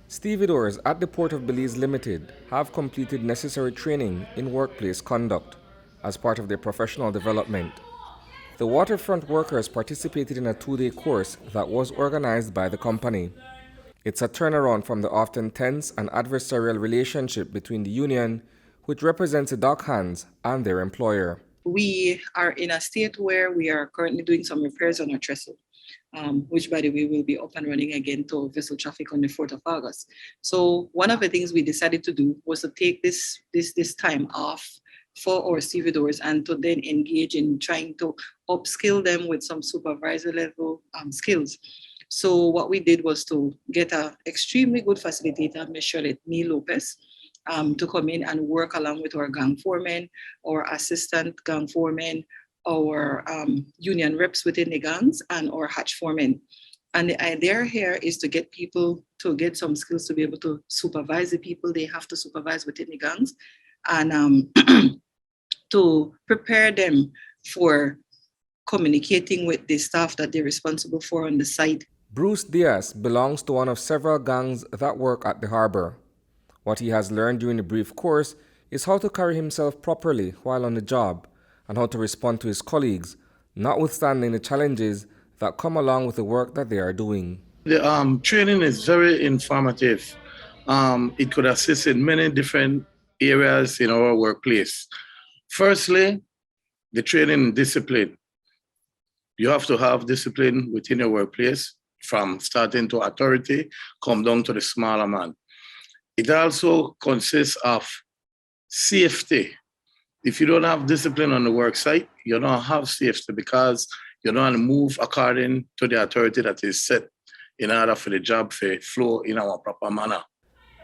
Stevedores at the Port of Belize Limited have completed necessary training in workplace conduct as part of their professional development. The waterfront workers participated in a 2-day course that was organized by the company. It's a turnaround from the often tense and adversarial relationship between the union, which represents the dockhands, and their employer. We are in a state where we are currently doing some repairs on our trestle, which, by the way, will be up and running again to vessel traffic on the 4th of August. So one of the things we decided to do was to take this time off for our stevedores and to then engage in trying to upskill them with some supervisor level skills. So what we did was to get an extremely good facilitator, Ms. Charlotte Neil Lopez, to come in and work along with our gang foremen, our assistant gang foremen, our union reps within the gangs, and our hatch foremen. And the idea here is to get people to get some skills to be able to supervise the people they have to supervise within the gangs, and to prepare them for communicating with the staff that they're responsible for on the site. Bruce Diaz belongs to one of several gangs that work at the harbor. What he has learned during the brief course is how to carry himself properly while on the job and how to respond to his colleagues, notwithstanding the challenges that come along with the work that they are doing. The training is very informative. It could assist in many different areas in our workplace. Firstly, the training in discipline. You have to have discipline within your workplace, from starting to authority, come down to the smaller man. It also consists of safety. If you don't have discipline on the work site, you don't have safety because you don't move according to the authority that is set in order for the job to flow in our proper manner.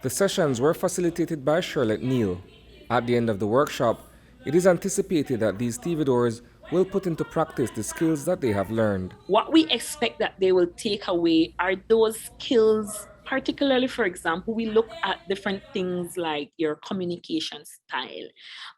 The sessions were facilitated by Charlotte Neal. At the end of the workshop, it is anticipated that these stevedores will put into practice the skills that they have learned. What we expect that they will take away are those skills. Particularly, for example, we look at different things like your communication style.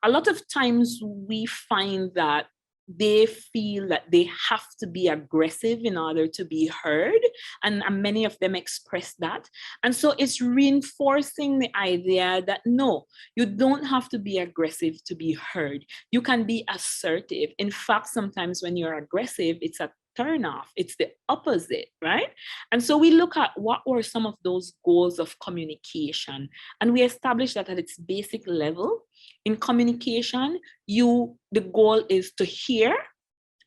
A lot of times we find that they feel that they have to be aggressive in order to be heard, and many of them express that. And so it's reinforcing the idea that no, you don't have to be aggressive to be heard. You can be assertive. In fact, sometimes when you're aggressive, it's a turn off. It's the opposite, right? And so we look at what were some of those goals of communication, and we establish that at its basic level, in communication, the goal is to hear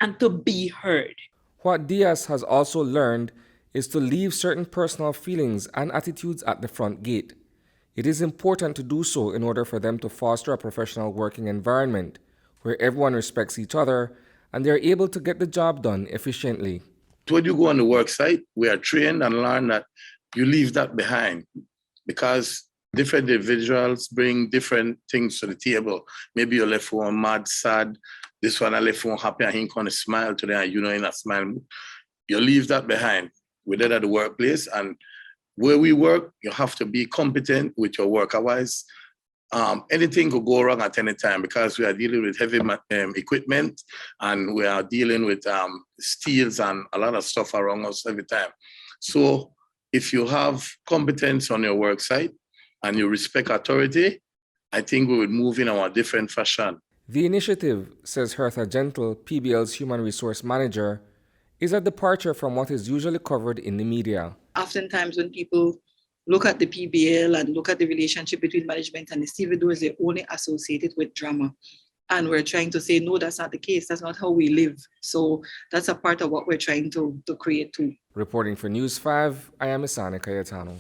and to be heard. What Diaz has also learned is to leave certain personal feelings and attitudes at the front gate. It is important to do so in order for them to foster a professional working environment where everyone respects each other and they're able to get the job done efficiently. When you go on the work site, we are trained and learn that you leave that behind because different individuals bring different things to the table. Maybe you left one mad, sad, this one I left one happy and he kind of smile today and you know in a smile. You leave that behind. We're there at the workplace, and where we work, you have to be competent with your work. Otherwise, anything could go wrong at any time because we are dealing with heavy equipment and we are dealing with steels and a lot of stuff around us every time. So if you have competence on your work site and you respect authority, I think we would move in our different fashion. The initiative, says Hertha Gentle, P.B.L's Human Resource Manager, is a departure from what is usually covered in the media. Oftentimes when people look at the P.B.L and look at the relationship between management and the stevedores, they only associate it with drama. And we're trying to say, no, that's not the case. That's not how we live. So that's a part of what we're trying to create too. Reporting for News 5, I am Isani Cayetano.